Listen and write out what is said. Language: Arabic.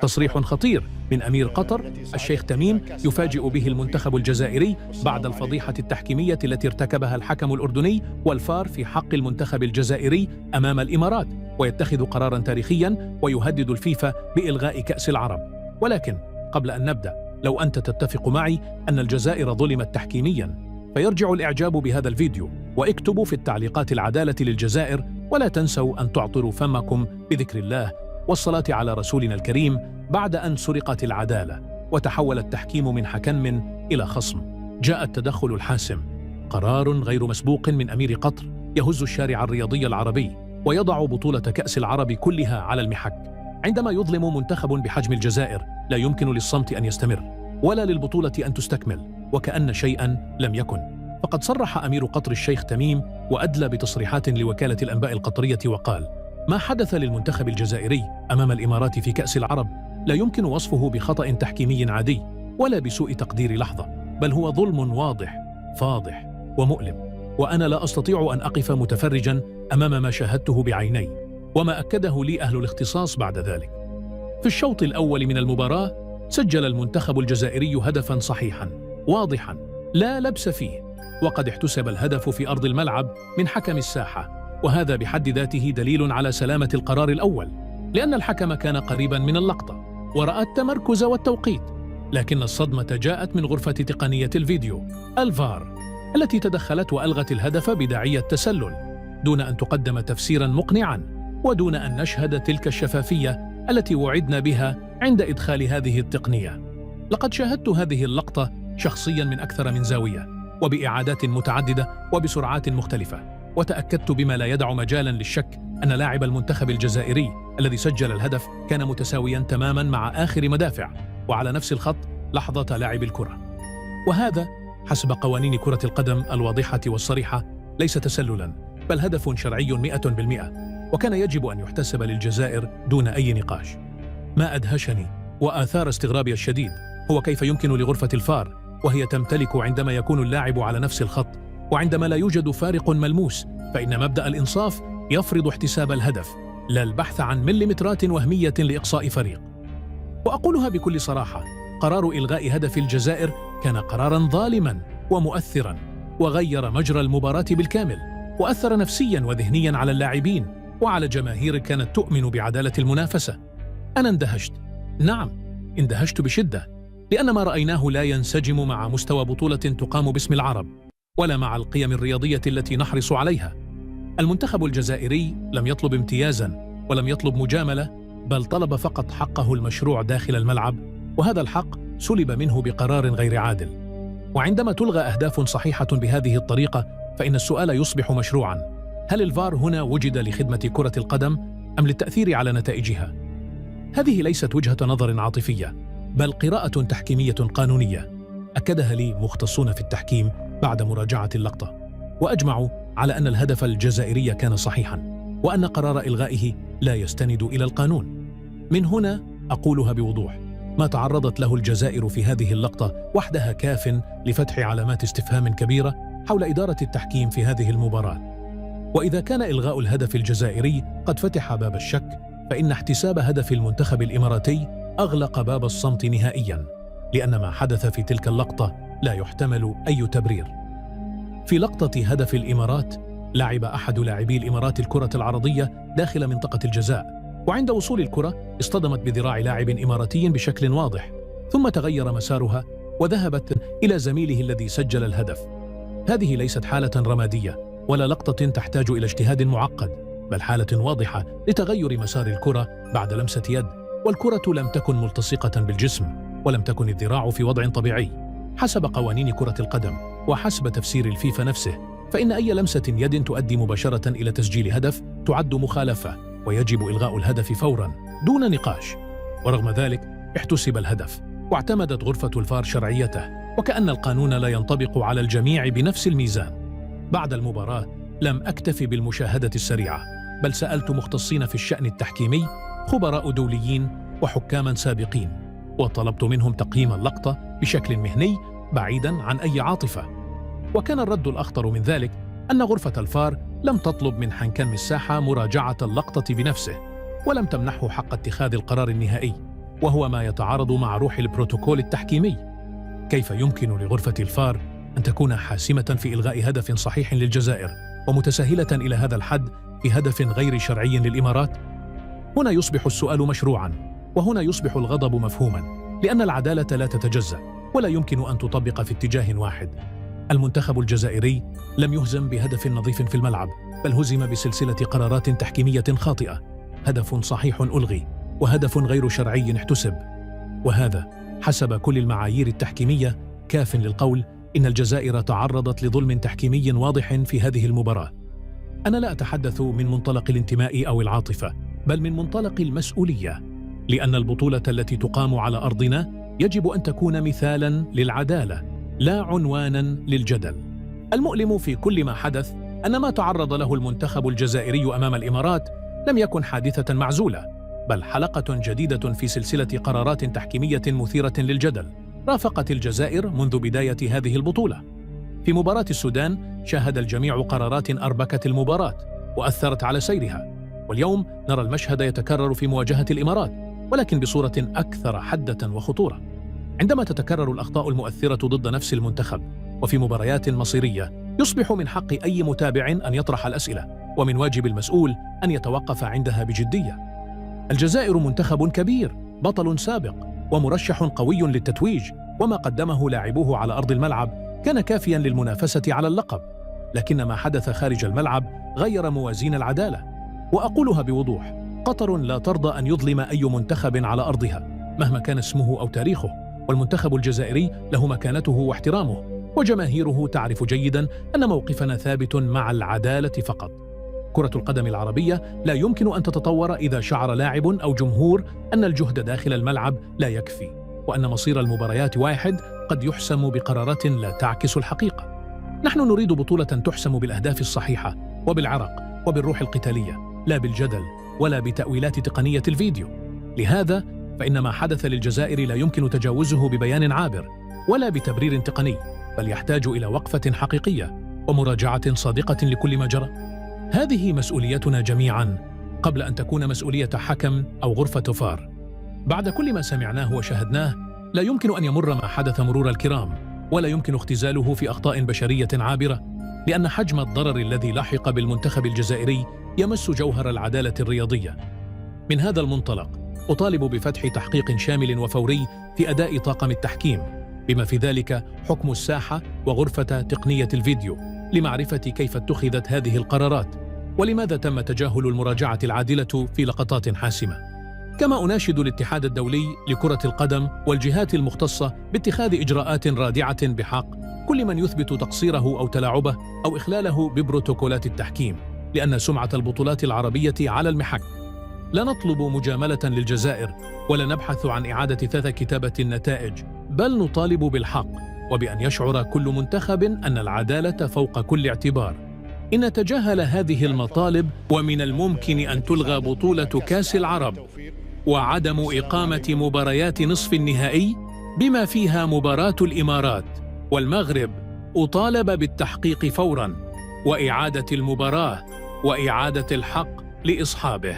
تصريح خطير من أمير قطر الشيخ تميم يفاجئ به المنتخب الجزائري بعد الفضيحة التحكيمية التي ارتكبها الحكم الأردني والفار في حق المنتخب الجزائري أمام الإمارات، ويتخذ قراراً تاريخياً ويهدد الفيفا بإلغاء كأس العرب. ولكن قبل أن نبدأ، لو أنت تتفق معي أن الجزائر ظلمت تحكيمياً فيرجع الإعجاب بهذا الفيديو، واكتبوا في التعليقات العدالة للجزائر، ولا تنسوا أن تعطروا فمكم بذكر الله والصلاة على رسولنا الكريم بعد أن سرقت العدالة وتحول التحكيم من حكم إلى خصم. جاء التدخل الحاسم، قرار غير مسبوق من أمير قطر يهز الشارع الرياضي العربي ويضع بطولة كأس العرب كلها على المحك. عندما يظلم منتخب بحجم الجزائر لا يمكن للصمت أن يستمر ولا للبطولة أن تستكمل وكأن شيئا لم يكن. فقد صرح أمير قطر الشيخ تميم وأدلى بتصريحات لوكالة الأنباء القطرية وقال: ما حدث للمنتخب الجزائري أمام الإمارات في كأس العرب لا يمكن وصفه بخطأ تحكيمي عادي ولا بسوء تقدير لحظة، بل هو ظلم واضح فاضح ومؤلم، وأنا لا أستطيع أن أقف متفرجا أمام ما شاهدته بعيني وما أكده لي أهل الاختصاص بعد ذلك. في الشوط الأول من المباراة سجل المنتخب الجزائري هدفا صحيحا واضحا لا لبس فيه، وقد احتسب الهدف في أرض الملعب من حكم الساحة، وهذا بحد ذاته دليل على سلامة القرار الأول، لأن الحكم كان قريبا من اللقطة ورأى التمركز والتوقيت. لكن الصدمة جاءت من غرفة تقنية الفيديو الفار التي تدخلت وألغت الهدف بداعي التسلل دون أن تقدم تفسيرا مقنعا ودون أن نشهد تلك الشفافية التي وعدنا بها عند إدخال هذه التقنية. لقد شاهدت هذه اللقطة شخصيا من أكثر من زاوية وبإعادات متعددة وبسرعات مختلفة، وتأكدت بما لا يدع مجالا للشك أن لاعب المنتخب الجزائري الذي سجل الهدف كان متساويا تماما مع آخر مدافع وعلى نفس الخط لحظة لاعب الكرة. وهذا حسب قوانين كرة القدم الواضحة والصريحة ليس تسللا، بل هدف شرعي 100%، وكان يجب أن يحتسب للجزائر دون أي نقاش. ما أدهشني وآثار استغرابي الشديد هو كيف يمكن لغرفة الفار وهي تمتلك عندما يكون اللاعب على نفس الخط وعندما لا يوجد فارق ملموس، فإن مبدأ الإنصاف يفرض احتساب الهدف لا البحث عن مليمترات وهمية لإقصاء فريق. وأقولها بكل صراحة، قرار إلغاء هدف الجزائر كان قراراً ظالماً ومؤثراً، وغير مجرى المباراة بالكامل، وأثر نفسياً وذهنياً على اللاعبين وعلى جماهير كانت تؤمن بعدالة المنافسة. أنا اندهشت، نعم اندهشت بشدة، لأن ما رأيناه لا ينسجم مع مستوى بطولة تقام باسم العرب ولا مع القيم الرياضية التي نحرص عليها. المنتخب الجزائري لم يطلب امتيازاً ولم يطلب مجاملة، بل طلب فقط حقه المشروع داخل الملعب، وهذا الحق سلب منه بقرار غير عادل. وعندما تلغى أهداف صحيحة بهذه الطريقة فإن السؤال يصبح مشروعاً: هل الفار هنا وجد لخدمة كرة القدم أم للتأثير على نتائجها؟ هذه ليست وجهة نظر عاطفية، بل قراءة تحكيمية قانونية أكدها لي مختصون في التحكيم بعد مراجعة اللقطة، وأجمعوا على أن الهدف الجزائري كان صحيحاً وأن قرار إلغائه لا يستند إلى القانون. من هنا أقولها بوضوح: ما تعرضت له الجزائر في هذه اللقطة وحدها كاف لفتح علامات استفهام كبيرة حول إدارة التحكيم في هذه المباراة. وإذا كان إلغاء الهدف الجزائري قد فتح باب الشك، فإن احتساب هدف المنتخب الإماراتي أغلق باب الصمت نهائياً، لأن ما حدث في تلك اللقطة لا يحتمل أي تبرير. في لقطة هدف الإمارات لعب أحد لاعبي الإمارات الكرة العرضية داخل منطقة الجزاء، وعند وصول الكرة اصطدمت بذراع لاعب إماراتي بشكل واضح، ثم تغير مسارها وذهبت إلى زميله الذي سجل الهدف. هذه ليست حالة رمادية ولا لقطة تحتاج إلى اجتهاد معقد، بل حالة واضحة لتغير مسار الكرة بعد لمسة يد، والكرة لم تكن ملتصقة بالجسم ولم تكن الذراع في وضع طبيعي. حسب قوانين كرة القدم وحسب تفسير الفيفا نفسه، فإن أي لمسة يد تؤدي مباشرة إلى تسجيل هدف تعد مخالفة ويجب إلغاء الهدف فوراً دون نقاش. ورغم ذلك احتسب الهدف واعتمدت غرفة الفار شرعيته، وكأن القانون لا ينطبق على الجميع بنفس الميزان. بعد المباراة لم أكتفي بالمشاهدة السريعة، بل سألت مختصين في الشأن التحكيمي، خبراء دوليين وحكاما سابقين، وطلبت منهم تقييم اللقطة بشكل مهني بعيداً عن أي عاطفة. وكان الرد الأخطر من ذلك أن غرفة الفار لم تطلب من حكم الساحة مراجعة اللقطة بنفسه، ولم تمنحه حق اتخاذ القرار النهائي، وهو ما يتعارض مع روح البروتوكول التحكيمي. كيف يمكن لغرفة الفار أن تكون حاسمة في إلغاء هدف صحيح للجزائر ومتساهلة إلى هذا الحد في هدف غير شرعي للإمارات؟ هنا يصبح السؤال مشروعاً، وهنا يصبح الغضب مفهوماً، لأن العدالة لا تتجزأ ولا يمكن أن تطبق في اتجاه واحد. المنتخب الجزائري لم يهزم بهدف نظيف في الملعب، بل هزم بسلسلة قرارات تحكيمية خاطئة. هدف صحيح ألغي، وهدف غير شرعي احتسب، وهذا حسب كل المعايير التحكيمية كاف للقول إن الجزائر تعرضت لظلم تحكيمي واضح في هذه المباراة. أنا لا أتحدث من منطلق الانتماء أو العاطفة، بل من منطلق المسؤولية، لأن البطولة التي تقام على أرضنا يجب أن تكون مثالاً للعدالة، لا عنواناً للجدل. المؤلم في كل ما حدث أن ما تعرض له المنتخب الجزائري أمام الإمارات لم يكن حادثة معزولة، بل حلقة جديدة في سلسلة قرارات تحكيمية مثيرة للجدل رافقت الجزائر منذ بداية هذه البطولة. في مباراة السودان شاهد الجميع قرارات أربكت المباراة وأثرت على سيرها، واليوم نرى المشهد يتكرر في مواجهة الإمارات، ولكن بصورة أكثر حدة وخطورة. عندما تتكرر الأخطاء المؤثرة ضد نفس المنتخب وفي مباريات مصيرية، يصبح من حق أي متابع أن يطرح الأسئلة، ومن واجب المسؤول أن يتوقف عندها بجدية. الجزائر منتخب كبير، بطل سابق ومرشح قوي للتتويج، وما قدمه لاعبوه على أرض الملعب كان كافياً للمنافسة على اللقب، لكن ما حدث خارج الملعب غير موازين العدالة. وأقولها بوضوح: قطر لا ترضى أن يظلم أي منتخب على أرضها مهما كان اسمه أو تاريخه، والمنتخب الجزائري له مكانته واحترامه، وجماهيره تعرف جيداً أن موقفنا ثابت مع العدالة فقط. كرة القدم العربية لا يمكن أن تتطور إذا شعر لاعب أو جمهور أن الجهد داخل الملعب لا يكفي، وأن مصير المباريات واحد قد يحسم بقرارات لا تعكس الحقيقة. نحن نريد بطولة تحسم بالأهداف الصحيحة وبالعرق وبالروح القتالية، لا بالجدل ولا بتأويلات تقنية الفيديو. لهذا فإن ما حدث للجزائر لا يمكن تجاوزه ببيان عابر ولا بتبرير تقني، بل يحتاج إلى وقفة حقيقية ومراجعة صادقة لكل ما جرى. هذه مسؤوليتنا جميعاً قبل أن تكون مسؤولية حكم أو غرفة فار. بعد كل ما سمعناه وشاهدناه، لا يمكن أن يمر ما حدث مرور الكرام، ولا يمكن اختزاله في أخطاء بشرية عابرة، لأن حجم الضرر الذي لاحق بالمنتخب الجزائري يمس جوهر العدالة الرياضية. من هذا المنطلق أطالب بفتح تحقيق شامل وفوري في أداء طاقم التحكيم، بما في ذلك حكم الساحة وغرفة تقنية الفيديو، لمعرفة كيف اتخذت هذه القرارات، ولماذا تم تجاهل المراجعة العادلة في لقطات حاسمة. كما أناشد الاتحاد الدولي لكرة القدم والجهات المختصة باتخاذ إجراءات رادعة بحق كل من يثبت تقصيره أو تلاعبه أو إخلاله ببروتوكولات التحكيم، لأن سمعة البطولات العربية على المحك. لا نطلب مجاملة للجزائر ولا نبحث عن إعادة ثلاث كتابة النتائج، بل نطالب بالحق، وبأن يشعر كل منتخب أن العدالة فوق كل اعتبار. إن تجاهل هذه المطالب ومن الممكن أن تلغى بطولة كأس العرب وعدم إقامة مباريات نصف النهائي بما فيها مباراة الإمارات والمغرب. أطالب بالتحقيق فوراً وإعادة المباراة وإعادة الحق لأصحابه.